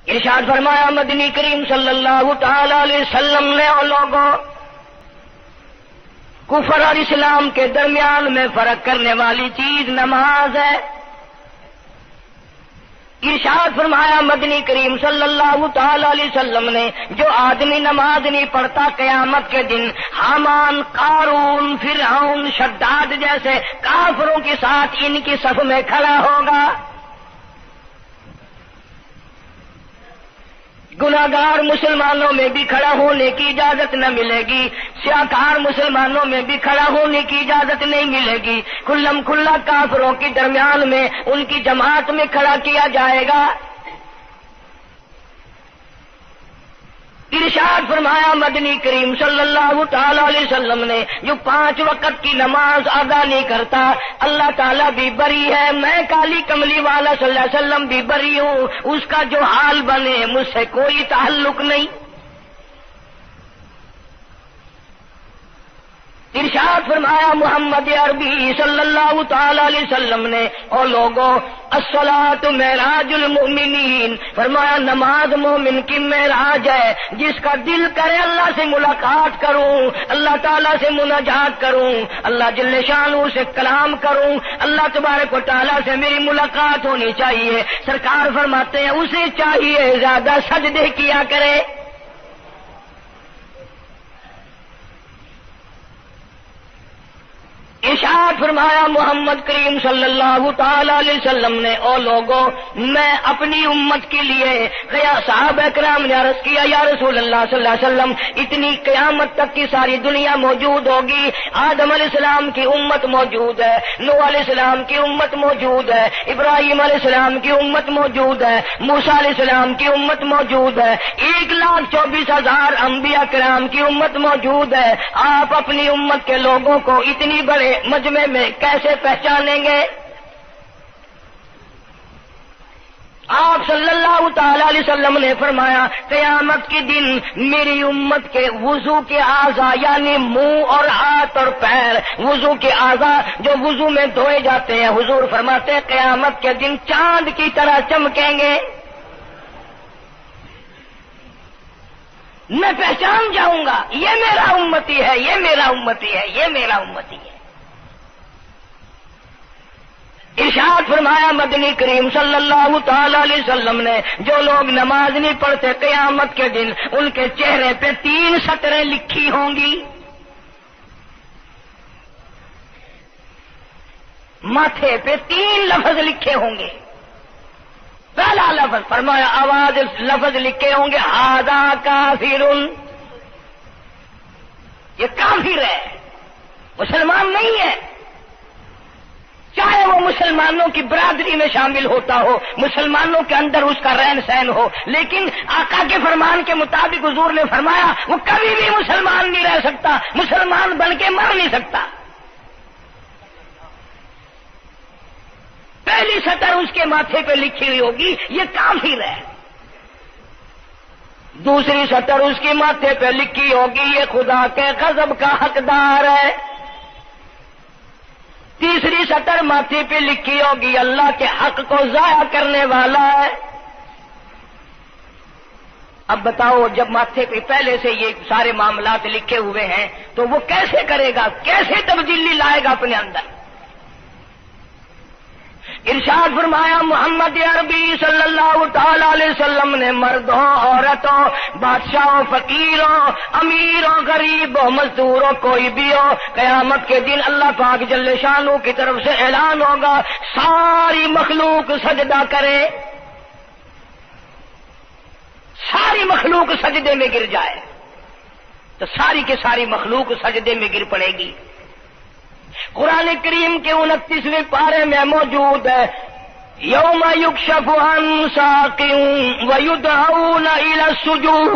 ارشاد فرمایا مدنی کریم صلی اللہ تعالی علیہ وسلم نے اور لوگوں کفر اور اسلام کے درمیان میں فرق کرنے والی چیز نماز ہے۔ ارشاد فرمایا مدنی کریم صلی اللہ تعالی علیہ وسلم نے جو آدمی نماز نہیں پڑھتا قیامت کے دن حامان، قارون، فرعون، شداد جیسے کافروں کے ساتھ ان کی صف میں کھڑا ہوگا۔ گناہگار مسلمانوں میں بھی کھڑا ہونے کی اجازت نہ ملے گی، سیاکار مسلمانوں میں بھی کھڑا ہونے کی اجازت نہیں ملے گی، کھلم کھلا کافروں کے درمیان میں ان کی جماعت میں کھڑا کیا جائے گا۔ ارشاد فرمایا مدنی کریم صلی اللہ تعالی علیہ وسلم نے جو 5 وقت کی نماز ادا نہیں کرتا اللہ تعالیٰ بھی بری ہے، میں کالی کملی والا صلی اللہ علیہ وسلم بھی بری ہوں، اس کا جو حال بنے مجھ سے کوئی تعلق نہیں۔ ارشاد فرمایا محمد عربی صلی اللہ تعالی علیہ وسلم نے اور لوگوں الصلاۃ معراج المؤمنین، فرمایا نماز مومن کی معراج ہے، جس کا دل کرے اللہ سے ملاقات کروں، اللہ تعالیٰ سے مناجات کروں، اللہ جل شانہ سے کلام کروں، اللہ تبارک و تعالیٰ سے میری ملاقات ہونی چاہیے۔ سرکار فرماتے ہیں اسے چاہیے زیادہ سجدے کیا کرے۔ ارشاد فرمایا محمد کریم صلی اللہ تعالی علیہ وسلم نے اور لوگوں میں اپنی امت کے لیے صحابہ کرام نے عرض کیا یا رسول اللہ صلی اللہ علیہ وسلم اتنی قیامت تک کی ساری دنیا موجود ہوگی، آدم علیہ السلام کی امت موجود ہے، نوح علیہ السلام کی امت موجود ہے، ابراہیم علیہ السلام کی امت موجود ہے، موسیٰ علیہ السلام کی امت موجود ہے، 1,24,000 انبیاء کرام کی امت موجود ہے، آپ اپنی امت کے لوگوں کو اتنی بڑے مجمع میں کیسے پہچانیں گے؟ آپ صلی اللہ تعالی علیہ وسلم نے فرمایا قیامت کے دن میری امت کے وضو کے اعضاء یعنی منہ اور ہاتھ اور پیر، وضو کے اعضاء جو وضو میں دھوئے جاتے ہیں، حضور فرماتے ہیں قیامت کے دن چاند کی طرح چمکیں گے، میں پہچان جاؤں گا یہ میرا امتی ہے، یہ میرا امتی ہے، یہ میرا امتی ہے۔ ارشاد فرمایا مدنی کریم صلی اللہ تعالی علیہ وسلم نے جو لوگ نماز نہیں پڑھتے قیامت کے دن ان کے چہرے پہ 3 سطریں لکھی ہوں گی، ماتھے پہ 3 لفظ لکھے ہوں گے۔ پہلا لفظ فرمایا آواز لفظ لکھے ہوں گے ھذا کافر، یہ کافر ہے، مسلمان نہیں ہے، چاہے وہ مسلمانوں کی برادری میں شامل ہوتا ہو، مسلمانوں کے اندر اس کا رہن سہن ہو، لیکن آقا کے فرمان کے مطابق حضور نے فرمایا وہ کبھی بھی مسلمان نہیں رہ سکتا، مسلمان بن کے مر نہیں سکتا۔ پہلی سطر اس کے ماتھے پہ لکھی ہوئی ہوگی یہ کافر ہے، دوسری سطر اس کے ماتھے پہ لکھی ہوگی یہ خدا کے غضب کا حقدار ہے، تیسری سطر ماتھے پہ لکھی ہوگی اللہ کے حق کو ضائع کرنے والا ہے۔ اب بتاؤ جب ماتھے پہ پہلے سے یہ سارے معاملات لکھے ہوئے ہیں تو وہ کیسے کرے گا، کیسے تبدیلی لائے گا اپنے اندر؟ ارشاد فرمایا محمد عربی صلی اللہ تعالی علیہ وسلم نے مردوں، عورتوں، بادشاہوں، فقیروں، امیروں، غریبوں، مزدوروں، کوئی بھی ہو، قیامت کے دن اللہ پاک جل شانہ کی طرف سے اعلان ہوگا ساری مخلوق سجدہ کرے، ساری مخلوق سجدے میں گر جائے تو ساری کی ساری مخلوق سجدے میں گر پڑے گی۔ قرآن کریم کے 29ویں پارے میں موجود ہے یوم یکشف عن ساق ویدعون الی السجود،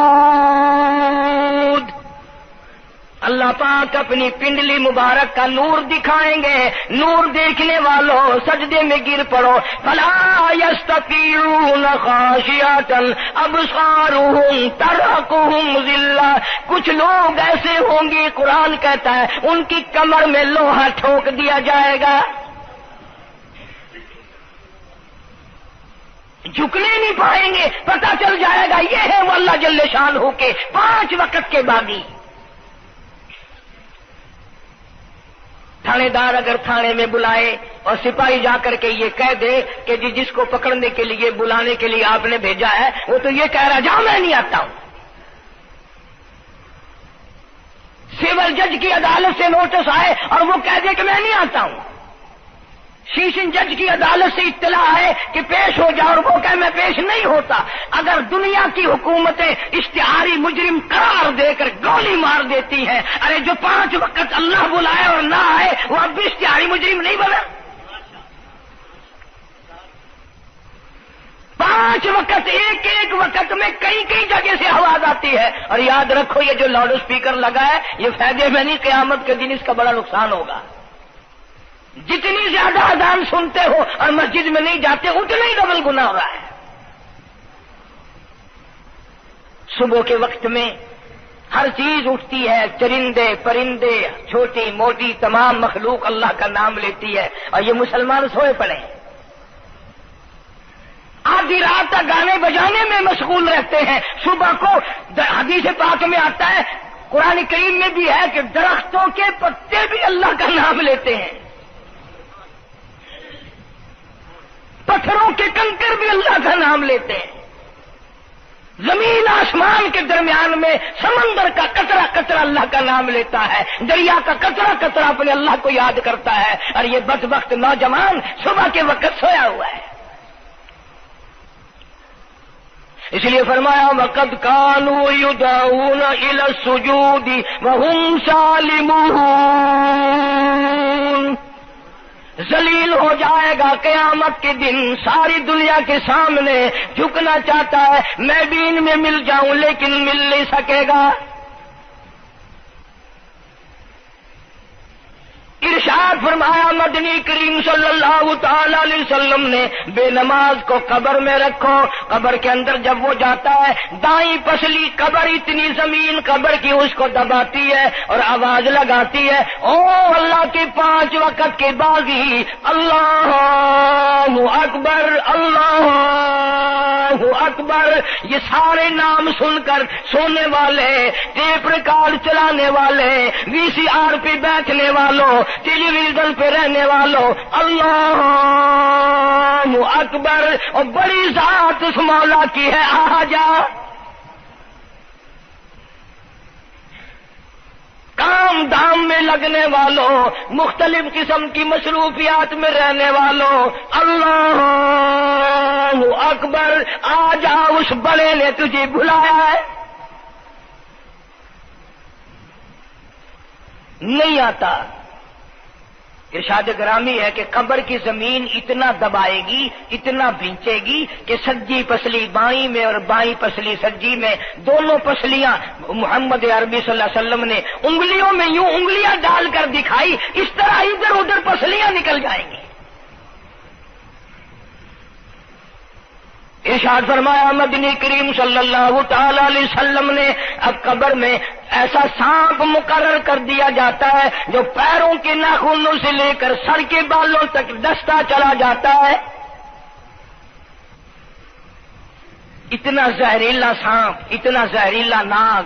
اللہ پاک اپنی پنڈلی مبارک کا نور دکھائیں گے، نور دیکھنے والوں سجدے میں گر پڑو، فلا یستطیعون خاشعۃ ابصارهم ترهقهم ذلہ، کچھ لوگ ایسے ہوں گے قرآن کہتا ہے ان کی کمر میں لوہا ٹھوک دیا جائے گا، جھکنے نہیں پائیں گے، پتہ چل جائے گا یہ ہے وہ اللہ جل شان ہو کے 5 وقت کے باغی۔ تھانے دار اگر تھانے میں بلائے اور سپاہی جا کر کے یہ کہہ دے کہ جس کو پکڑنے کے لیے بلانے کے لیے آپ نے بھیجا ہے وہ تو یہ کہہ رہا جاؤ میں نہیں آتا ہوں۔ سول جج کی عدالت سے نوٹس آئے اور وہ کہہ دے کہ میں نہیں آتا ہوں۔ سیشن جج کی عدالت سے اطلاع ہے کہ پیش ہو جاؤ اور وہ کہ میں پیش نہیں ہوتا۔ اگر دنیا کی حکومتیں اشتہاری مجرم قرار دے کر گولی مار دیتی ہیں، ارے جو 5 وقت اللہ بلائے اور نہ آئے وہ اب بھی اشتہاری مجرم نہیں بنا؟ 5 وقت ایک وقت میں کئی جگہ سے آواز آتی ہے۔ اور یاد رکھو یہ جو لاؤڈ اسپیکر لگا ہے یہ فائدے میں نہیں، قیامت کے دن اس کا بڑا نقصان ہوگا۔ جتنی زیادہ اذان سنتے ہو اور مسجد میں نہیں جاتے اتنا ہی ڈبل گناہ ہو رہا ہے۔ صبح کے وقت میں ہر چیز اٹھتی ہے، چرندے پرندے چھوٹی موٹی تمام مخلوق اللہ کا نام لیتی ہے، اور یہ مسلمان سوئے پڑے ہیں، آدھی رات تک گانے بجانے میں مشغول رہتے ہیں۔ صبح کو حدیث پاک میں آتا ہے، قرآن کریم میں بھی ہے کہ درختوں کے پتے بھی اللہ کا نام لیتے ہیں، پتھروں کے کنکر بھی اللہ کا نام لیتے ہیں، زمین آسمان کے درمیان میں سمندر کا قطرہ قطرہ اللہ کا نام لیتا ہے، دریا کا قطرہ قطرہ اپنے اللہ کو یاد کرتا ہے، اور یہ بدبخت نوجوان صبح کے وقت سویا ہوا ہے۔ اس لیے فرمایا وَقَدْ كَانُوا يُدْعَوْنَ إِلَى السُّجُودِ وَهُمْ سَالِمُونَ۔ ذلیل ہو جائے گا قیامت کے دن، ساری دنیا کے سامنے جھکنا چاہتا ہے میں بھی ان میں مل جاؤں لیکن مل نہیں سکے گا۔ ارشاد فرمایا مدنی کریم صلی اللہ تعالی علیہ وسلم نے بے نماز کو قبر میں رکھو، قبر کے اندر جب وہ جاتا ہے دائیں پسلی قبر اتنی زمین قبر کی اس کو دباتی ہے اور آواز لگاتی ہے او اللہ کے 5 وقت کے باغی، اللہ اکبر اللہ اکبر۔ یہ سارے نام سن کر سونے والے، ٹیپ ریکارڈ چلانے والے، وی سی آر پہ بیٹھنے والوں، ٹیلی ویژن پہ رہنے والوں اللہ اکبر، اور بڑی ذات اس مولا کی ہے آ جا۔ کام دھام میں لگنے والوں، مختلف قسم کی مصروفیات میں رہنے والوں اللہ اکبر، آ جا اس بڑے نے تجھے بلایا ہے، نہیں آتا۔ ارشاد گرامی ہے کہ قبر کی زمین اتنا دبائے گی، اتنا بھینچے گی کہ سجی پسلی بائیں میں اور بائیں پسلی سجی میں، دونوں پسلیاں محمد عربی صلی اللہ علیہ وسلم نے انگلیوں میں یوں انگلیاں ڈال کر دکھائی، اس طرح ادھر ادھر پسلیاں نکل جائیں گی۔ ارشاد فرمایا مدنی کریم صلی اللہ تعالی علیہ وسلم نے اب قبر میں ایسا سانپ مقرر کر دیا جاتا ہے جو پیروں کے ناخنوں سے لے کر سر کے بالوں تک ڈستا چلا جاتا ہے، اتنا زہریلا سانپ، اتنا زہریلا ناگ۔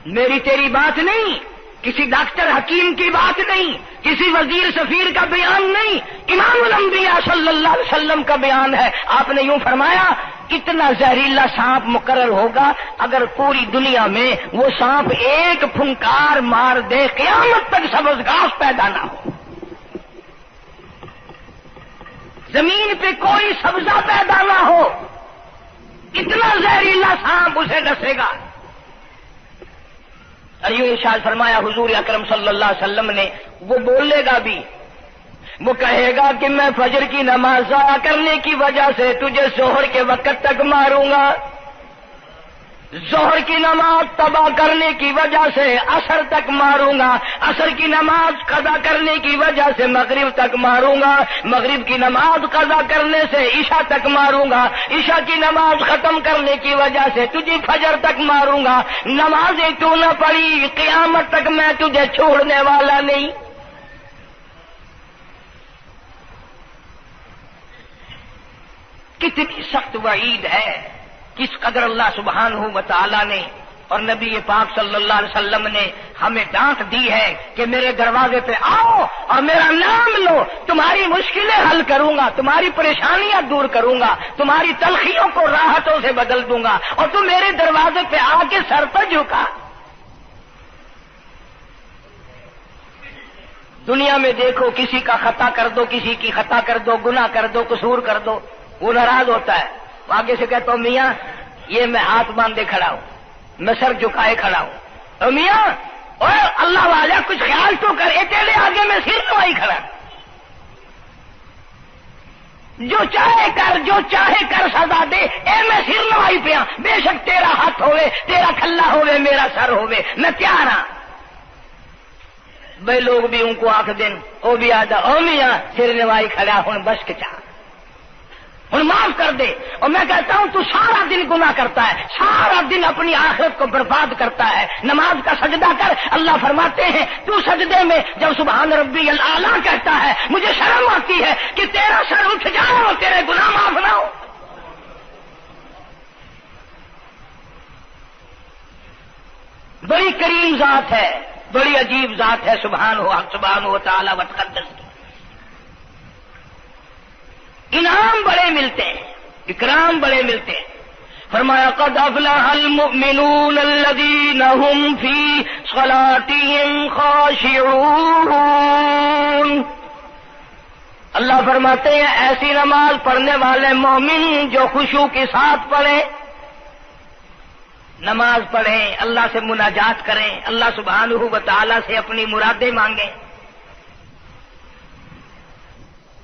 میری تیری بات نہیں، کسی ڈاکٹر حکیم کی بات نہیں، کسی وزیر سفیر کا بیان نہیں، امام الانبیاء صلی اللہ علیہ وسلم کا بیان ہے۔ آپ نے یوں فرمایا اتنا زہریلا سانپ مقرر ہوگا اگر پوری دنیا میں وہ سانپ ایک پھنکار مار دے قیامت تک سبز گھاس پیدا نہ ہو، زمین پہ کوئی سبزہ پیدا نہ ہو، اتنا زہریلا سانپ اسے ڈسے گا۔ اور یوں ارشاد فرمایا حضور اکرم صلی اللہ علیہ وسلم نے، وہ بولے گا بھی، وہ کہے گا کہ میں فجر کی نماز ضائع کرنے کی وجہ سے تجھے ظہر کے وقت تک ماروں گا، ظہر کی نماز تباہ کرنے کی وجہ سے عصر تک ماروں گا، عصر کی نماز قضا کرنے کی وجہ سے مغرب تک ماروں گا، مغرب کی نماز قضا کرنے سے عشاء تک ماروں گا، عشاء کی نماز ختم کرنے کی وجہ سے تجھے فجر تک ماروں گا، نمازیں تو نہ پڑھی قیامت تک میں تجھے چھوڑنے والا نہیں۔ کتنی سخت وعید ہے، کس قدر اللہ سبحانہ و تعالی نے اور نبی پاک صلی اللہ علیہ وسلم نے ہمیں ڈانٹ دی ہے کہ میرے دروازے پہ آؤ اور میرا نام لو، تمہاری مشکلیں حل کروں گا، تمہاری پریشانیاں دور کروں گا، تمہاری تلخیوں کو راحتوں سے بدل دوں گا، اور تم میرے دروازے پہ آ کے سر پر جھکا۔ دنیا میں دیکھو، کسی کا خطا کر دو، کسی کی خطا کر دو، گناہ کر دو، قصور کر دو، وہ ناراض ہوتا ہے، آگے سے کہتا ہوں میاں یہ میں ہاتھ باندھے کھڑا ہوں، میں سر جھکائے کھڑا ہوں، اور میاں اور اللہ والا کچھ خیال تو کر، تیرے آگے میں سر نوائی کھڑا، جو چاہے کر، جو چاہے کر سزا دے، میں سر نوائی پہ ہاں، بے شک تیرا ہاتھ ہوئے، تیرا کھلا ہوئے، میرا سر ہوئے، میں تیار ہاں۔ بھائی لوگ بھی ان کو آنکھ دن وہ بھی آدھا او میاں سر نوائی کھڑا ہوں، بس کے چاہ ہوں معاف کر دے۔ اور میں کہتا ہوں تو سارا دن گناہ کرتا ہے، سارا دن اپنی آخرت کو برباد کرتا ہے، نماز کا سجدہ کر، اللہ فرماتے ہیں تو سجدے میں جب سبحان ربی الاعلیٰ کہتا ہے مجھے شرم آتی ہے کہ تیرا سر اٹھ جائے اور تیرے گناہ معاف نہ ہو۔ بڑی کریم ذات ہے، بڑی عجیب ذات ہے سبحانہ و تعالی و تقدس کی۔ انعام بڑے ملتے ہیں، اکرام بڑے ملتے ہیں۔ فرمایا قد افلح المؤمنون الذین هم فی صلاتهم خاشعون۔ اللہ فرماتے ہیں ایسی نماز پڑھنے والے مومن جو خشوع کے ساتھ پڑھیں، نماز پڑھیں، اللہ سے مناجات کریں، اللہ سبحانہ و تعالی سے اپنی مرادیں مانگیں۔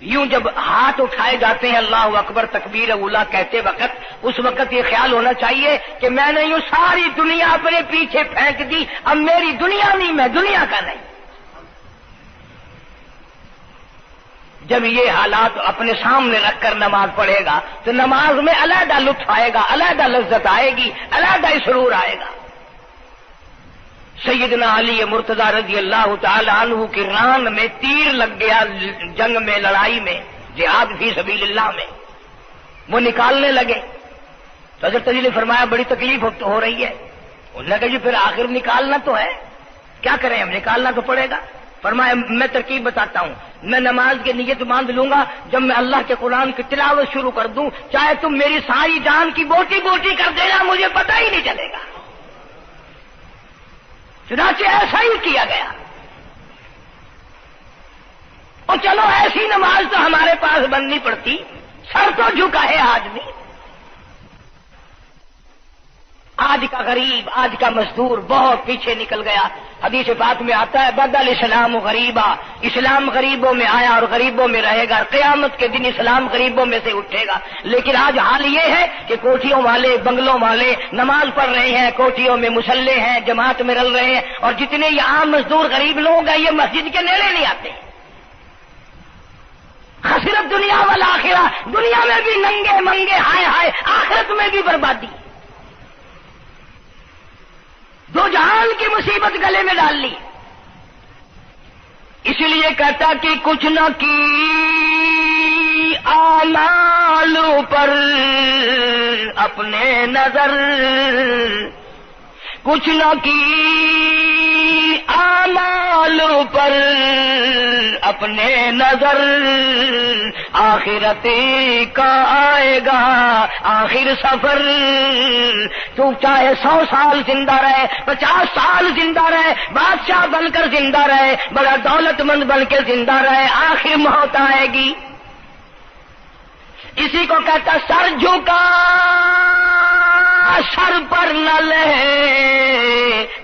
یوں جب ہاتھ اٹھائے جاتے ہیں اللہ اکبر تکبیر اولا کہتے وقت، اس وقت یہ خیال ہونا چاہیے کہ میں نے یوں ساری دنیا اپنے پیچھے پھینک دی، اب میری دنیا نہیں، میں دنیا کا نہیں۔ جب یہ حالات اپنے سامنے رکھ کر نماز پڑھے گا تو نماز میں علیحدہ لطف آئے گا، علیحدہ لذت آئے گی، علیحدہ سرور آئے گا۔ سیدنا علی مرتضی رضی اللہ تعالی عنہ کی ران میں تیر لگ گیا، جنگ میں، لڑائی میں، جہاد فی سبیل اللہ میں، وہ نکالنے لگے تو حضرت علی نے فرمایا بڑی تکلیف ہو رہی ہے۔ انہوں نے کہا جی پھر آخر نکالنا تو ہے، کیا کریں ہم، نکالنا تو پڑے گا۔ فرمایا میں ترکیب بتاتا ہوں، میں نماز کی نیت باندھ لوں گا، جب میں اللہ کے قرآن کی تلاوت شروع کر دوں چاہے تم میری ساری جان کی بوٹی بوٹی کر دینا، مجھے پتہ ہی نہیں چلے گا۔ چنانچہ ایسا ہی کیا گیا۔ اور چلو ایسی نماز تو ہمارے پاس بننی پڑتی، سر تو جھکا ہے آدمی۔ آج کا غریب، آج کا مزدور بہت پیچھے نکل گیا۔ حدیث پاک میں آتا ہے بدل اسلام غریبا، اسلام غریبوں میں آیا اور غریبوں میں رہے گا، قیامت کے دن اسلام غریبوں میں سے اٹھے گا۔ لیکن آج حال یہ ہے کہ کوٹھیوں والے، بنگلوں والے نماز پڑھ رہے ہیں، کوٹھیوں میں مصلے ہیں، جماعت میں رل رہے ہیں، اور جتنے یہ عام مزدور غریب لوگ ہیں یہ مسجد کے نیڑے نہیں آتے۔ خسرت دنیا والآخرہ، دنیا میں بھی ننگے منگے، ہائے ہائے، آخرت میں بھی بربادی، دو جہان کی مصیبت گلے میں ڈال لی۔ اس لیے کہتا کہ کچھ نہ کی اعمال پر اپنے نظر، کچھ نہ کی اعمال پر اپنے نظر، آخرت کا آئے گا آخر سفر۔ تو چاہے 100 سال زندہ رہے، 50 سال زندہ رہے، بادشاہ بن کر زندہ رہے، بڑا دولت مند بن کے زندہ رہے، آخر موت آئے گی۔ اسی کو کہتا سر جھکا سر پر نہ لے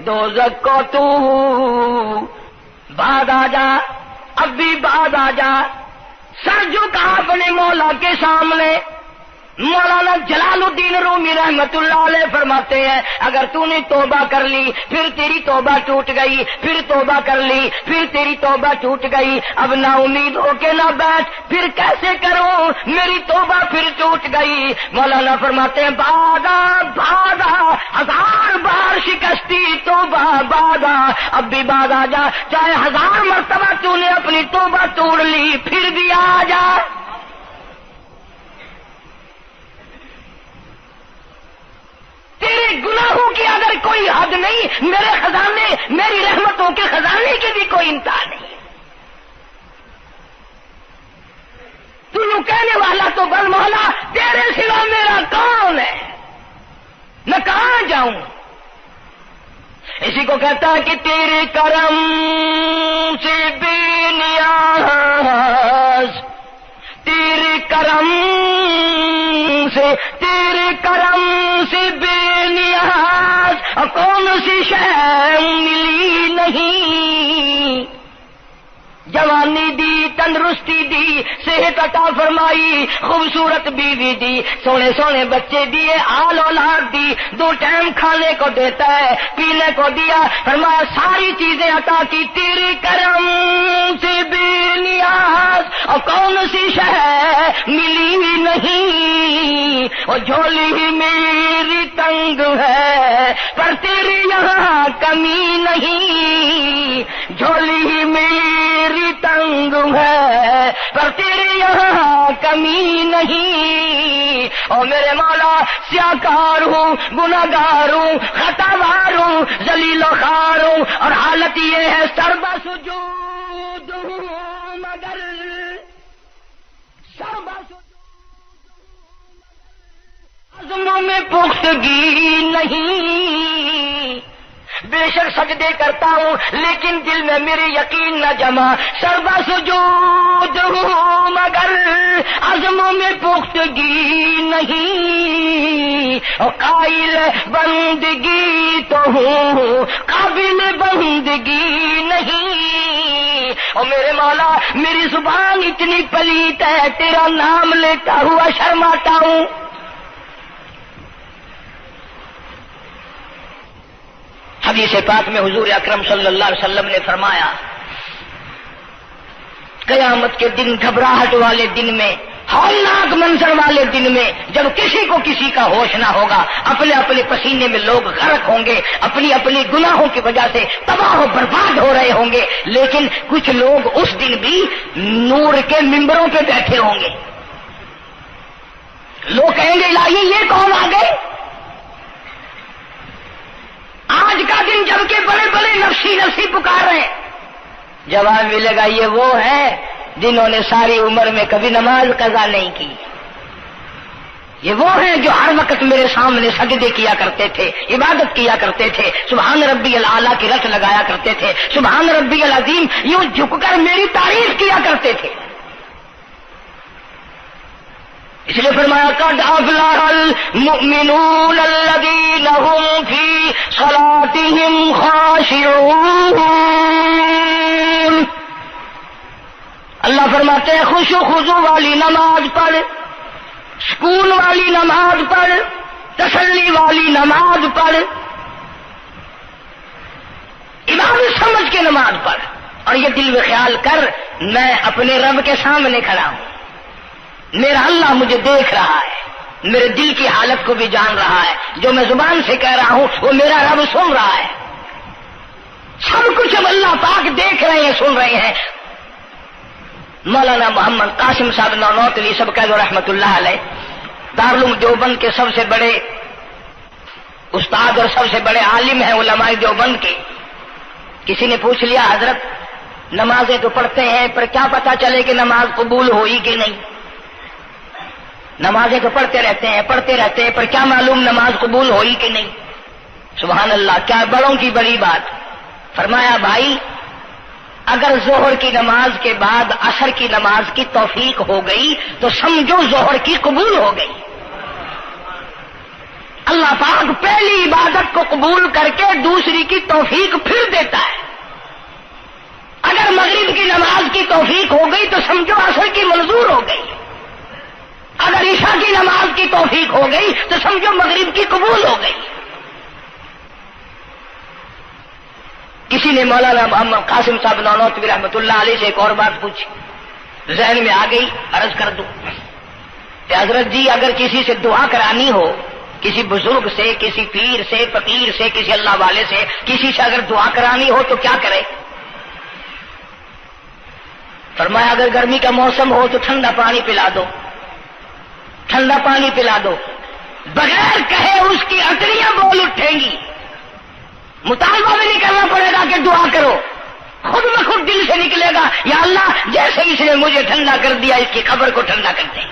دوزخ کو تو، بعد آ جا، اب بھی بعد آ جا، سر جھکا اپنے مولا کے سامنے۔ مولانا جلال الدین رومی رحمت اللہ علیہ فرماتے ہیں اگر تو نے توبہ کر لی پھر تیری توبہ ٹوٹ گئی، پھر توبہ کر لی پھر تیری توبہ ٹوٹ گئی، اب نا امید ہو کے نہ بیٹھ، پھر کیسے کروں، میری توبہ پھر ٹوٹ گئی۔ مولانا فرماتے ہیں بادا بادا، 1000 بار شکستی توبہ بادا، اب بھی بعد آ جا، چاہے 1000 مرتبہ تو نے اپنی توبہ توڑ لی پھر بھی آ جا۔ پر کوئی حد نہیں، میرے خزانے، میری رحمتوں کے خزانے کی بھی کوئی انتہا نہیں۔ تو یوں کہنے والا تو بل مولا تیرے سوا میرا کون ہے، میں کہاں جاؤں؟ اسی کو کہتا ہے کہ تیرے کرم سے بے نیاز، تیرے کرم سے بے نیاز، اور کون سی شے ملی نہیں، جوانی دی، تندرستی دی، صحت عطا فرمائی، خوبصورت بیوی دی، سونے سونے بچے دیے، آل اولاد دی، 2 ٹائم کھانے کو دیتا ہے، پینے کو دیا، فرمایا ساری چیزیں عطا کی، تیرے کرم سے بے نیاز، اور کون سی شے ملی نہیں، اور جھولی ہی میری تنگ ہے پر تیرے یہاں کمی نہیں، جھولی ہی میری تنگ ہے پر تیرے یہاں کمی نہیں، اور میرے مولا سیاکار ہوں، گناہگار ہوں، خطاوار ہوں، ذلیل و خوار ہوں، اور حالت یہ ہے سربا سجود ہوں، مگر سربا عزموں میں پختگی نہیں، بے شک سجدے کرتا ہوں لیکن دل میں میرے یقین نہ جمع، سربا سجود ہوں مگر عزموں میں پختگی نہیں، اور قائل بندگی تو ہوں قابل بندگی نہیں، اور میرے مولا میری زبان اتنی پلیت ہے تیرا نام لیتا ہوا شرماتا ہوں۔ حدیث پاک میں حضور اکرم صلی اللہ علیہ وسلم نے فرمایا قیامت کے دن، گھبراہٹ والے دن میں، ہولناک منظر والے دن میں، جب کسی کو کسی کا ہوش نہ ہوگا، اپنے اپنے پسینے میں لوگ غرق ہوں گے، اپنی اپنی گناہوں کی وجہ سے تباہ و برباد ہو رہے ہوں گے، لیکن کچھ لوگ اس دن بھی نور کے ممبروں پہ بیٹھے ہوں گے، لوگ کہیں گے الہی یہ کون آ گئے؟ آج کا دن جبکہ بڑے بڑے نفسی پکار رہے ہیں، جواب ملے گا یہ وہ ہے جنہوں نے ساری عمر میں کبھی نماز قضا نہیں کی، یہ وہ ہیں جو ہر وقت میرے سامنے سجدے کیا کرتے تھے، عبادت کیا کرتے تھے، سبحان ربی الاعلیٰ کی رٹ لگایا کرتے تھے، سبحان ربی العظیم یوں جھک کر میری تعریف کیا کرتے تھے۔ اس لیے فرمایا قد افلح المؤمنون الذین هم فی صلاتهم خاشعون، اللہ فرماتے ہیں خشوع خضوع والی نماز پڑھ، سکون والی نماز پڑھ، تسلی والی نماز پڑھ، عبادت سمجھ کے نماز پڑھ، اور یہ دل میں خیال کر میں اپنے رب کے سامنے کھڑا ہوں، میرا اللہ مجھے دیکھ رہا ہے، میرے دل کی حالت کو بھی جان رہا ہے، جو میں زبان سے کہہ رہا ہوں وہ میرا رب سن رہا ہے، سب کچھ اب اللہ پاک دیکھ رہے ہیں، سن رہے ہیں۔ مولانا محمد قاسم صاحب نانوتوی سب کہہ دو رحمت اللہ علیہ، دارالعلوم دیوبند کے سب سے بڑے استاد اور سب سے بڑے عالم ہیں علماء دیوبند کے۔ کسی نے پوچھ لیا حضرت نمازیں تو پڑھتے ہیں پر کیا پتہ چلے کہ نماز قبول ہوئی کہ نہیں؟ نمازیں تو پڑھتے رہتے ہیں پر کیا معلوم نماز قبول ہوئی کہ نہیں؟ سبحان اللہ، کیا بڑوں کی بڑی بات۔ فرمایا بھائی اگر ظہر کی نماز کے بعد عصر کی نماز کی توفیق ہو گئی تو سمجھو ظہر کی قبول ہو گئی۔ اللہ پاک پہلی عبادت کو قبول کر کے دوسری کی توفیق پھر دیتا ہے۔ اگر مغرب کی نماز کی توفیق ہو گئی تو سمجھو عصر کی منظور ہو گئی، اگر عشاء کی نماز کی توفیق ہو گئی تو سمجھو مغرب کی قبول ہو گئی۔ کسی نے مولانا محمد قاسم صاحب نانوتوی رحمۃ اللہ علیہ سے ایک اور بات پوچھی، ذہن میں آ گئی، عرض کر دوں کہ حضرت جی اگر کسی سے دعا کرانی ہو، کسی بزرگ سے، کسی پیر سے، فقیر سے، کسی اللہ والے سے، کسی سے اگر دعا کرانی ہو تو کیا کرے؟ فرمایا اگر گرمی کا موسم ہو تو ٹھنڈا پانی پلا دو، ٹھنڈا پانی پلا دو، بغیر کہے اس کی اٹریاں بول اٹھیں گی، مطالبہ بھی نہیں کرنا پڑے گا کہ دعا کرو، خود بخود دل سے نکلے گا یا اللہ جیسے اس نے مجھے ٹھنڈا کر دیا اس کی قبر کو ٹھنڈا کر دیں۔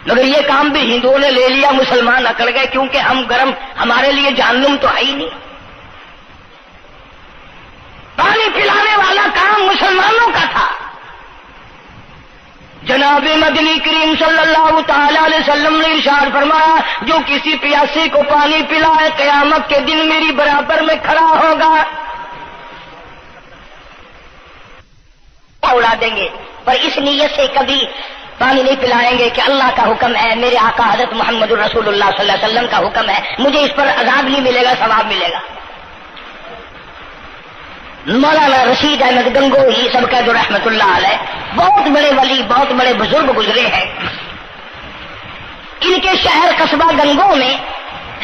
مگر یہ کام بھی ہندوؤں نے لے لیا، مسلمان اکڑ گئے کیونکہ ہم گرم، ہمارے لیے جہنم تو ہے ہی نہیں۔ پانی پلانے والا کام مسلمانوں کا تھا۔ جناب مدنی کریم صلی اللہ تعالی علیہ وسلم نے ارشاد فرمایا جو کسی پیاسے کو پانی پلائے قیامت کے دن میری برابر میں کھڑا ہوگا، اڑا دیں گے، پر اس نیت سے کبھی پانی نہیں پلائیں گے کہ اللہ کا حکم ہے، میرے آقا حضرت محمد الرسول اللہ صلی اللہ علیہ وسلم کا حکم ہے، مجھے اس پر عذاب نہیں ملے گا، ثواب ملے گا۔ مولانا رشید احمد گنگوہی سب کا جو رحمت اللہ علیہ، بہت بڑے ولی، بہت بڑے بزرگ گزرے ہیں۔ ان کے شہر قصبہ گنگو میں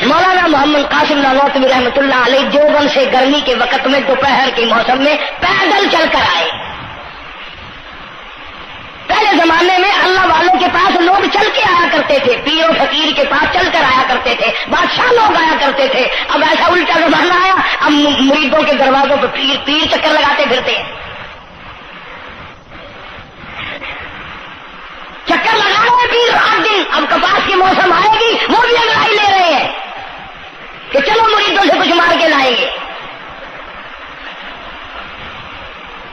مولانا محمد قاسم نانوتوی رحمت اللہ علیہ دیوبند سے گرمی کے وقت میں دوپہر کے موسم میں پیدل چل کر آئے۔ پہلے زمانے میں اللہ والوں کے پاس لوگ چل کے آیا کرتے تھے، پیر و فقیر کے پاس چل کر آیا کرتے تھے، بادشاہ لوگ آیا کرتے تھے۔ اب ایسا الٹا زمانہ آیا، اب مریدوں کے دروازوں پہ پیر چکر لگاتے پھرتے ہیں۔ چکر لگا رہے پیر رات دن، اب کپاس کی موسم آئے گی وہ بھی انگڑائی لے رہے ہیں کہ چلو مریدوں سے کچھ مار کے لائیں گے۔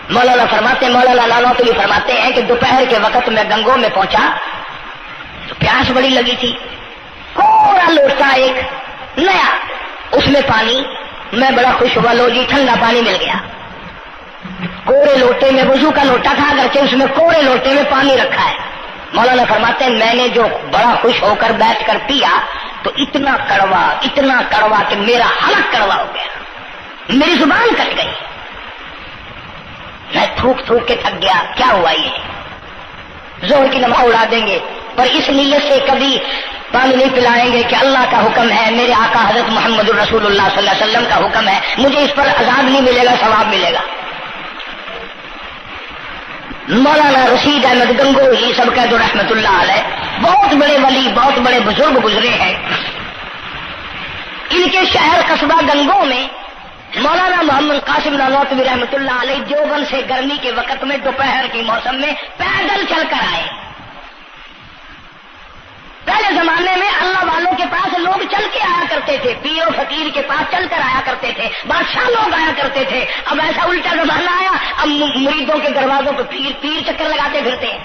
مولانا نانوتوی فرماتے ہیں کہ دوپہر کے وقت میں گنگو میں پہنچا تو پیاس بڑی لگی تھی، تھوڑا لوٹا ایک نیا، اس میں پانی، میں بڑا خوش ہوا، لو جی ٹھنڈا پانی مل گیا۔ کوڑے لوٹے میں، وضو کا لوٹا تھا اگرچہ اس میں کوڑے لوٹے میں پانی رکھا ہے۔ مولانا فرماتے ہیں میں نے جو بڑا خوش ہو کر بیٹھ کر پیا تو اتنا کڑوا کہ میرا حلق کڑوا ہو گیا، میری زبان کٹ گئی، میں تھوک کے تھک گیا۔ کیا ہوا یہ؟ زہر کی نماز اڑا دیں گے، پر اس نیت سے کبھی پانی نہیں پلائیں گے کہ اللہ کا حکم ہے، میرے آقا حضرت محمد الرسول اللہ صلی اللہ علیہ وسلم کا حکم ہے، مجھے اس پر عذاب نہیں ملے گا، ثواب ملے گا۔ مولانا رشید احمد گنگوہی سب کا جو رحمت اللہ علیہ، بہت بڑے ولی، بہت بڑے بزرگ گزرے ہیں۔ ان کے شہر قصبہ گنگو میں مولانا محمد قاسم نانوتوی رحمت اللہ علیہ دیوبند سے گرمی کے وقت میں دوپہر کے موسم میں پیدل چل کر آئے۔ پہلے زمانے میں اللہ والوں کے پاس لوگ چل کے آیا کرتے تھے، پیر و فقیر کے پاس چل کر آیا کرتے تھے، بادشاہ لوگ آیا کرتے تھے۔ اب ایسا الٹا زمانہ آیا، اب مریدوں کے دروازوں پہ پیر چکر لگاتے پھرتے ہیں۔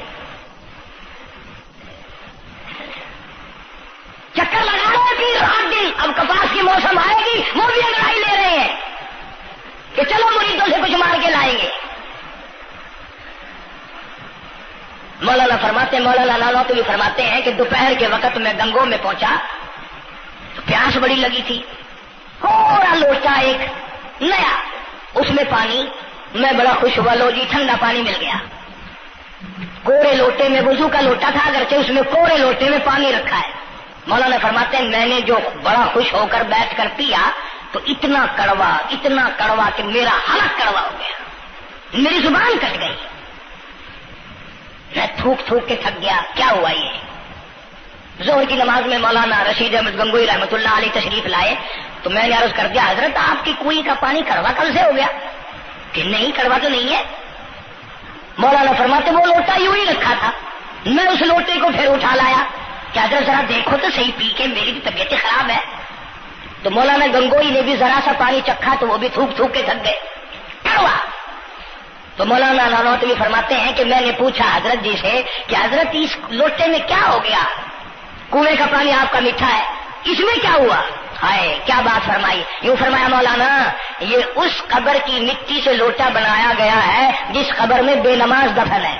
چکر لگا رہے پیر رات دن، اب کپاس کی موسم آئے گی وہ بھی انگڑائی لے رہے ہیں کہ چلو مریدوں سے کچھ مار کے لائیں گے۔ مولانا نانوتوی فرماتے ہیں کہ دوپہر کے وقت میں گنگو میں پہنچا تو پیاس بڑی لگی تھی، تھوڑا لوٹا ایک نیا، اس میں پانی، میں بڑا خوش ہوا، لو جی ٹھنڈا پانی مل گیا۔ کوڑے لوٹے میں، وضو کا لوٹا تھا اگرچہ اس میں کوڑے لوٹے میں پانی رکھا ہے۔ مولانا فرماتے ہیں میں نے جو بڑا خوش ہو کر بیٹھ کر پیا تو اتنا کڑوا کہ میرا حلق کڑوا ہو گیا، میری زبان کٹ گئی، میں تھوک کے تھک گیا۔ کیا ہوا یہ؟ ظہر کی نماز میں مولانا رشید احمد گنگوہی رحمت اللہ علیہ تشریف لائے تو میں نے عرض کر دیا حضرت آپ کی کنویں کا پانی کڑوا کل سے ہو گیا؟ کہ نہیں کڑوا تو نہیں ہے۔ مولانا فرماتے وہ لوٹا یوں ہی رکھا تھا، میں اس لوٹے کو پھر اٹھا لایا کہ حضرت ذرا دیکھو تو صحیح پی کے، میری بھی طبیعت خراب ہے۔ تو مولانا گنگوہی نے بھی ذرا سا پانی چکھا تو وہ بھی تھوک کے تھک گئے، کڑوا۔ تو مولانا نانوتوی فرماتے ہیں کہ میں نے پوچھا حضرت جی سے کہ حضرت اس لوٹے میں کیا ہو گیا؟ کنویں کا پانی آپ کا میٹھا ہے، اس میں کیا ہوا؟ ہائے کیا بات فرمائی؟ یوں فرمایا مولانا یہ اس قبر کی مٹی سے لوٹا بنایا گیا ہے جس قبر میں بے نماز دفن ہے۔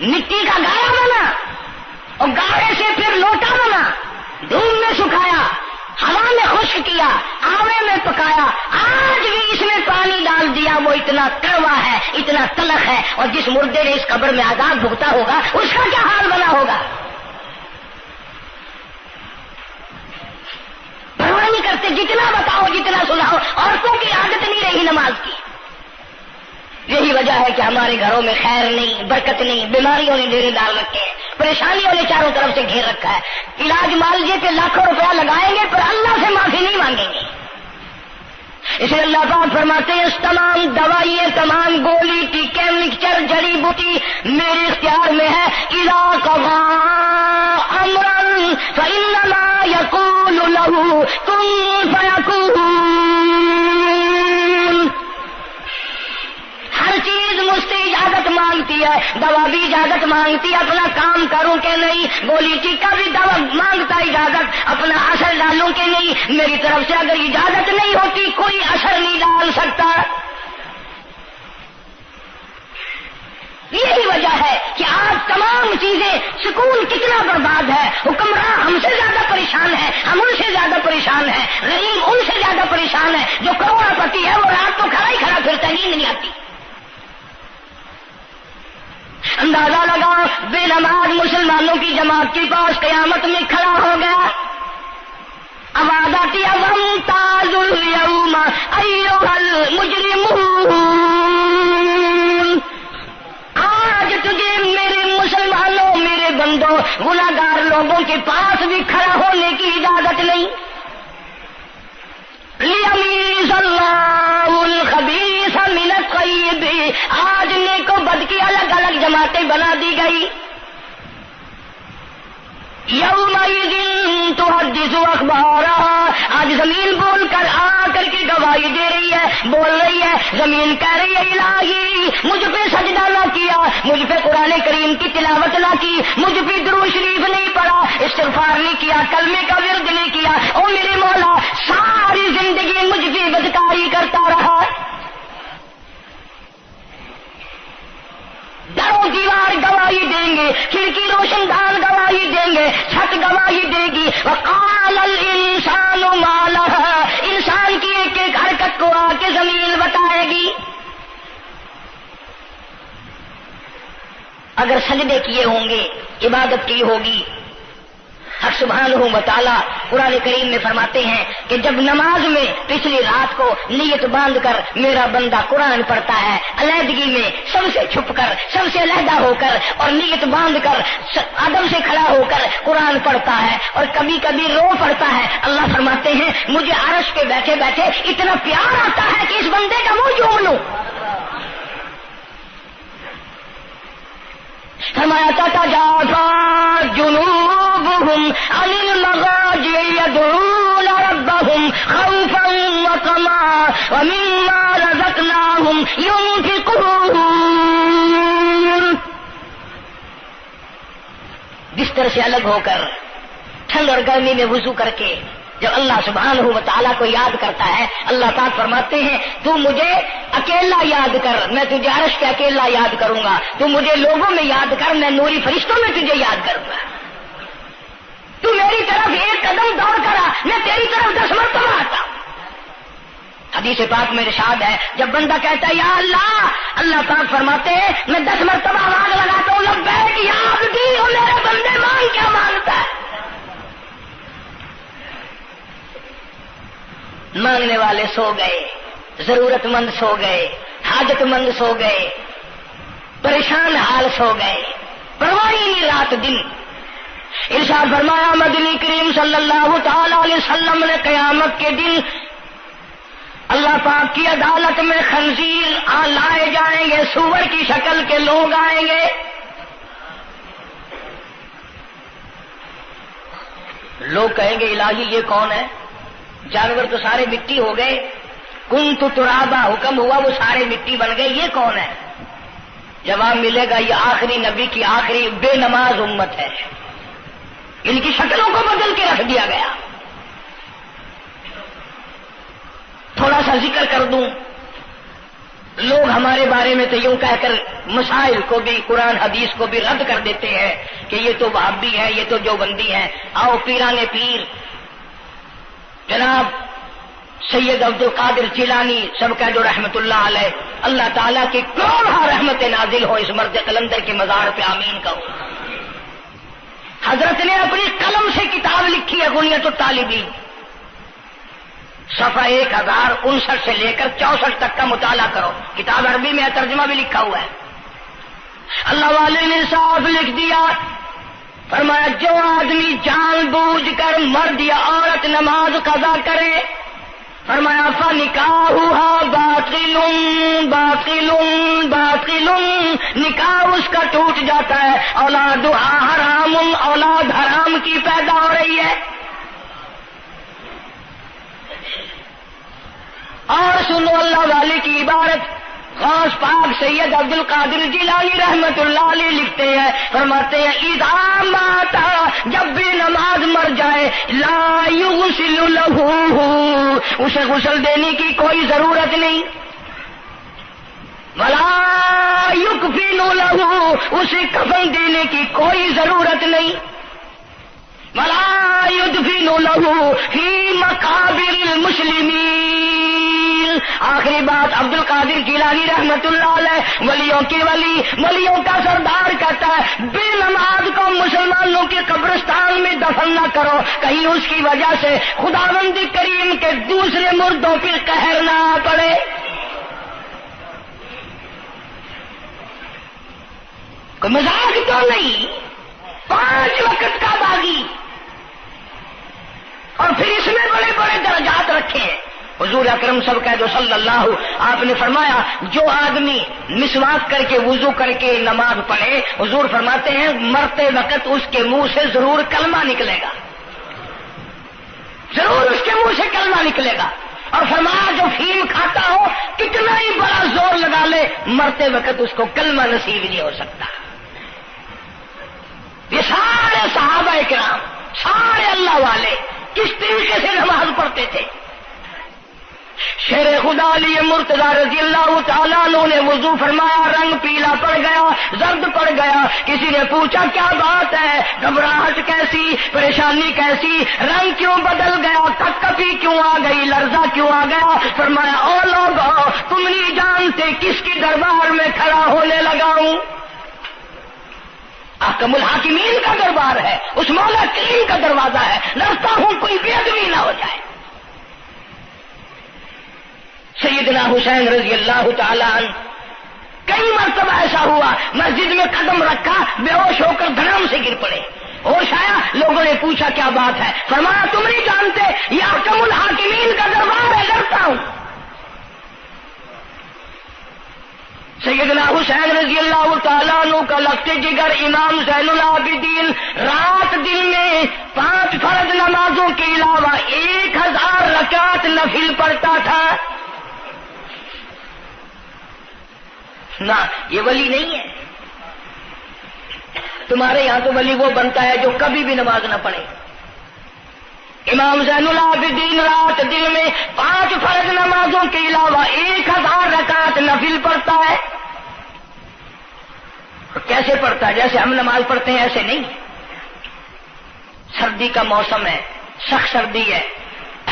مٹی کا گاڑا بنا اور گاڑے سے پھر لوٹا بنا، دھوپ میں سکھایا، ہوا میں خشک کیا، آوے میں پکایا، آج بھی اس میں پانی ڈال دیا، وہ اتنا کڑوا ہے، اتنا تلخ ہے، اور جس مردے نے اس قبر میں عذاب بھگتا ہوگا اس کا کیا حال بنا ہوگا؟ پرواہ نہیں کرتے، جتنا بتاؤ جتنا سناؤ، عورتوں کی عادت نہیں رہی نماز کی۔ یہی وجہ ہے کہ ہمارے گھروں میں خیر نہیں، برکت نہیں، بیماریوں نے ڈیرے ڈال رکھے ہیں۔ پریشانیوں نے چاروں طرف سے گھیر رکھا ہے. علاج معالجے پہ لاکھوں روپیہ لگائیں گے پر اللہ سے معافی نہیں مانگیں گے. اسے اللہ پاک فرماتے ہیں اس تمام دوائیں, تمام گولی ٹیکے مکسچر جڑی بوٹی میرے اختیار میں ہے. اذا قضى امرا فانما يقول له كن فيكون. ہر چیز مجھ سے اجازت مانگتی ہے, دوا بھی اجازت مانگتی ہے اپنا کام کروں کہ نہیں, گولی ٹیکا بھی دوا مانگتا اجازت اپنا اثر ڈالوں کہ نہیں. میری طرف سے اگر اجازت نہیں ہوتی کوئی اثر نہیں ڈال سکتا. یہی وجہ ہے کہ آج تمام چیزیں, سکون کتنا برباد ہے. حکمراں ہم سے زیادہ پریشان ہے, ہم ان سے زیادہ پریشان ہیں, غریب ان سے زیادہ پریشان ہے. جو کروڑ پتی ہے وہ رات تو کھڑا ہی کھڑا پھرتا, نیند نہیں آتی. اندازہ لگا بے نماز مسلمانوں کی جماعت کے پاس قیامت میں کھڑا ہو گیا. آواز آتی ہے وامتازوا اليوم ایھا المجرمون. آج تجھے میرے مسلمانوں, میرے بندوں, گناہگار لوگوں کے پاس بھی کھڑا ہونے کی اجازت نہیں. لیمیز اللہ الخبیث من الطیب. آج نیک و بد کی الگ الگ جماعتیں بنا دی گئی. یومئذ تحدث اخبارها. آج زمین بول کر آ کر کے گواہی دے رہی ہے, بول رہی ہے. زمین کہہ رہی ہے الہی مجھ پہ سجدہ نہ کیا, مجھ پہ قرآن کریم کی تلاوت نہ کی, مجھ پہ درود شریف نہیں پڑھا, استغفار نہیں کیا, کلمے کا ورد نہیں کیا. او میرے مولا ساری زندگی مجھ پہ بدکاری کرتا رہا. درو دیوار گواہی دیں گے, کھڑکی روشن دان گواہی دیں گے, چھت گواہی دے گی. وقال الانسان ما لها. انسان کی ایک ایک حرکت کو آ کے زمین بتائے گی. اگر سجدے کیے ہوں گے, عبادت کی ہوگی, حق سبحانہ و تعالیٰ قرآن کریم میں فرماتے ہیں کہ جب نماز میں پچھلی رات کو نیت باندھ کر میرا بندہ قرآن پڑھتا ہے, علیحدگی میں سب سے چھپ کر, سب سے علیحدہ ہو کر اور نیت باندھ کر ادب سے کھڑا ہو کر قرآن پڑھتا ہے اور کبھی کبھی رو پڑتا ہے, اللہ فرماتے ہیں مجھے عرش پہ بیٹھے بیٹھے اتنا پیار آتا ہے کہ اس بندے کا منہ چوم لوں. فرمایا تتجافى جنوبهم عن المضاجع يدعون ربهم خوفا وطمعا ومما رزقناهم ينفقون. بستر سے الگ ہو کر ٹھنڈ اور گرمی میں وضو کر کے جب اللہ سبحانہ و تعالیٰ کو یاد کرتا ہے, اللہ پاک فرماتے ہیں تو مجھے اکیلا یاد کر, میں تجھے عرش پہ اکیلا یاد کروں گا. تو مجھے لوگوں میں یاد کر, میں نوری فرشتوں میں تجھے یاد کروں گا. تو میری طرف ایک قدم دوڑ کر آ, میں تیری طرف 10 مرتبہ آتا. حدیث پاک میں ارشاد ہے جب بندہ کہتا ہے یا اللہ, اللہ پاک فرماتے ہیں میں 10 مرتبہ آواز لگاتا ہوں لبیک یا عبدی, اور میرے بندے مانگ کیا مانگتا ہے. مانگنے والے سو گئے, ضرورت مند سو گئے, حاجت مند سو گئے, پریشان حال سو گئے, پرواہ نہیں رات دن. ارشاد فرمایا مدنی کریم صلی اللہ تعالی علیہ وسلم نے قیامت کے دن اللہ پاک کی عدالت میں خنزیر لائے جائیں گے, سور کی شکل کے لوگ آئیں گے. لوگ کہیں گے الہی یہ کون ہے, جانور تو سارے مٹی ہو گئے, کنت ترابا حکم ہوا وہ سارے مٹی بن گئے, یہ کون ہے؟ جواب ملے گا یہ آخری نبی کی آخری بے نماز امت ہے, ان کی شکلوں کو بدل کے رکھ دیا گیا. تھوڑا سا ذکر کر دوں, لوگ ہمارے بارے میں تو یوں کہہ کر مسائل کو بھی قرآن حدیث کو بھی رد کر دیتے ہیں کہ یہ تو وہابی ہے, یہ تو دیوبندی ہے. آؤ پیران پیر جناب سید عبد القادر جیلانی سب کا جو رحمت اللہ علیہ, اللہ تعالیٰ کی کروڑہ رحمت نازل ہو اس مرد قلندر کے مزار پہ, آمین کہو. حضرت نے اپنی قلم سے کتاب لکھی ہے غنیت الطالبین, صفحہ 1059 سے لے کر 64 تک کا مطالعہ کرو, کتاب عربی میں ترجمہ بھی لکھا ہوا ہے. اللہ والے نے صاف لکھ دیا فرمایا جو آدمی جان بوجھ کر مرد یا عورت نماز قضا کرے، فرمایا فنکاحھا باطل باطل باطل، نکاح اس کا ٹوٹ جاتا ہے، اولادھا حرام، اولاد حرام کی پیدا ہو رہی ہے۔ اور سنو اللہ والے کی عبارت، غوث پاک سید عبد القادر جیلانی رحمت اللہ علیہ لکھتے ہیں، فرماتے ہیں اذا مات، جب بھی نماز مر جائے، لا یغسل لہ، اسے غسل دینے کی کوئی ضرورت نہیں، ولا یکفن لہ، اسے کفن دینے کی کوئی ضرورت نہیں، ولا یدفن لہ فی مقابر المسلمین۔ آخری بات عبد القادر جیلانی رحمت اللہ علیہ، ولیوں کی ولی، ولیوں کا سردار کہتا ہے بے نماز کو مسلمانوں کے قبرستان میں دفن نہ کرو، کہیں اس کی وجہ سے خداوند کریم کے دوسرے مردوں پہ قہر نہ پڑے۔ کوئی مذاق تو نہیں، 5 وقت کا باغی، اور پھر اس میں بڑے بڑے درجات رکھے ہیں۔ حضور اکرم صلی اللہ، آپ نے فرمایا جو آدمی مسواک کر کے وضو کر کے نماز پڑھے، حضور فرماتے ہیں مرتے وقت اس کے منہ سے ضرور کلمہ نکلے گا، ضرور اس کے منہ سے کلمہ نکلے گا۔ اور فرمایا جو فیم کھاتا ہو کتنا ہی بڑا زور لگا لے، مرتے وقت اس کو کلمہ نصیب نہیں ہو سکتا۔ یہ سارے صحابہ کرام، سارے اللہ والے کس طریقے سے نماز پڑھتے تھے۔ شیر خدا علی مرتضی رضی اللہ تعالیٰ عنہ نے وضو فرمایا، رنگ پیلا پڑ گیا، زرد پڑ گیا، کسی نے پوچھا کیا بات ہے، گھبراہٹ کیسی، پریشانی کیسی، رنگ کیوں بدل گیا، کپکپی کیوں آ گئی، لرزہ کیوں آ گیا؟ فرمایا او لوگو تم نہیں جانتے کس کی دربار میں کھڑا ہونے لگا ہوں، احکم الحاکمین کا دربار ہے، اس مولا کریم کا دروازہ ہے، ڈرتا ہوں کوئی بے ادبی نہ ہو جائے۔ سیدنا حسین رضی اللہ تعالیٰ عنہ کئی مرتبہ ایسا ہوا، مسجد میں قدم رکھا، بے ہوش ہو کر دھڑام سے گر پڑے، ہوش آیا، لوگوں نے پوچھا کیا بات ہے، فرمایا تم نہیں جانتے یہ احکم الحاکمین کا دربار ہے، ڈرتا ہوں۔ سیدنا حسین رضی اللہ تعالیٰ عنہ کا لخت جگر امام زین العابدین رات دن میں 5 فرض نمازوں کے علاوہ 1000 رکعت نفل پڑھتا تھا۔ نہ یہ ولی نہیں ہے، تمہارے یہاں تو ولی وہ بنتا ہے جو کبھی بھی نماز نہ پڑھے۔ امام زین العابدین رات دن میں 5 فرض نمازوں کے علاوہ 1000 رکعت نفل پڑھتا ہے۔ کیسے پڑھتا ہے؟ جیسے ہم نماز پڑھتے ہیں ایسے نہیں۔ سردی کا موسم ہے، سخت سردی ہے،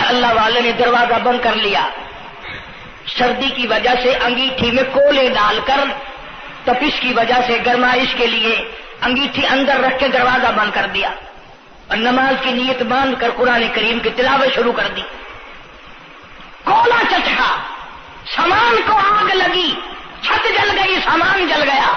اللہ والے نے دروازہ بند کر لیا، سردی کی وجہ سے انگیٹھی میں کولے ڈال کر، تپش کی وجہ سے گرمائش کے لیے انگیٹھی اندر رکھ کے دروازہ بند کر دیا، اور نماز کی نیت باندھ کر قرآن کریم کی تلاوت شروع کر دی۔ کولا چچکا، سامان کو آگ لگی، چھت جل گئی، سامان جل گیا،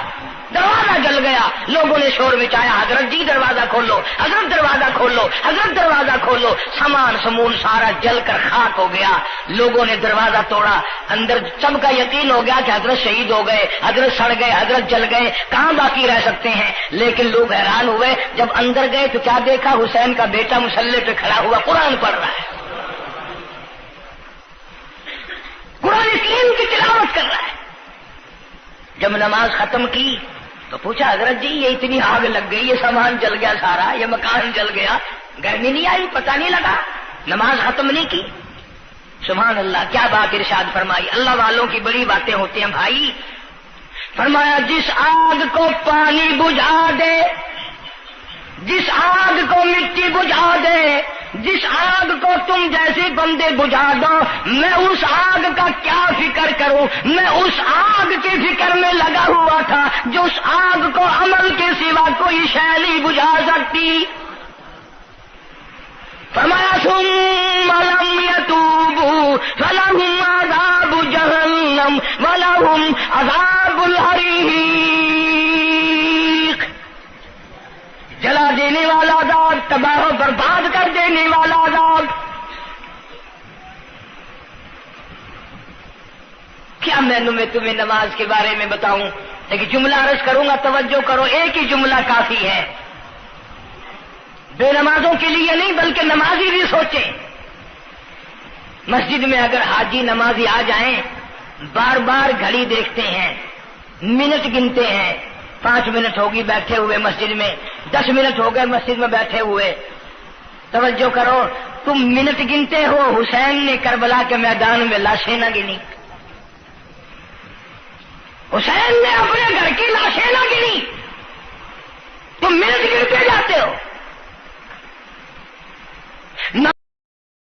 دروازہ جل گیا، لوگوں نے شور مچایا، حضرت جی دروازہ کھولو، حضرت دروازہ کھولو، حضرت دروازہ کھولو، سامان سمون سارا جل کر خاک ہو گیا۔ لوگوں نے دروازہ توڑا، اندر سب کا یقین ہو گیا کہ حضرت شہید ہو گئے، حضرت سڑ گئے، حضرت جل گئے، کہاں باقی رہ سکتے ہیں؟ لیکن لوگ حیران ہوئے، جب اندر گئے تو کیا دیکھا؟ حسین کا بیٹا مسلح پہ کھڑا ہوا قرآن پڑھ رہا ہے، قرآن کریم کی تلاوت کر رہا ہے۔ جب نماز ختم کی تو پوچھا حضرت جی یہ اتنی آگ لگ گئی، یہ سامان جل گیا سارا، یہ مکان جل گیا، گرمی نہیں آئی، پتہ نہیں لگا، نماز ختم نہیں کی؟ سبحان اللہ، کیا بات ارشاد فرمائی۔ اللہ والوں کی بڑی باتیں ہوتی ہیں بھائی۔ فرمایا جس آگ کو پانی بجھا دے، جس آگ کو مٹی بجھا دے، جس آگ کو تم جیسے بندے بجھا دو، میں اس آگ کا کیا فکر کروں؟ میں اس آگ کی فکر میں لگا ہوا تھا جو اس آگ کو عمل کے سوا کوئی شے نہیں بجھا سکتی۔ فرمایا ثم لم يتوبوا فلهم عذاب جہنم ولهم عذاب الحریق، جلا دینے برباد کر دینے والا عذاب. کیا میں تمہیں نماز کے بارے میں بتاؤں؟ لیکن جملہ عرض کروں گا، توجہ کرو، ایک ہی جملہ کافی ہے. بے نمازوں کے لیے نہیں بلکہ نمازی بھی سوچیں. مسجد میں اگر حاجی نمازی آ جائیں، بار بار گھڑی دیکھتے ہیں، منٹ گنتے ہیں، 5 منٹ ہوگی بیٹھے ہوئے مسجد میں، 10 منٹ ہو گئے مسجد میں بیٹھے ہوئے. توجہ کرو، تم منٹ گنتے ہو، حسین نے کربلا کے میدان میں لاشیں نہ گنی. حسین نے اپنے گھر کی لاشیں نہ گنی، تم منٹ گنتے جاتے ہو.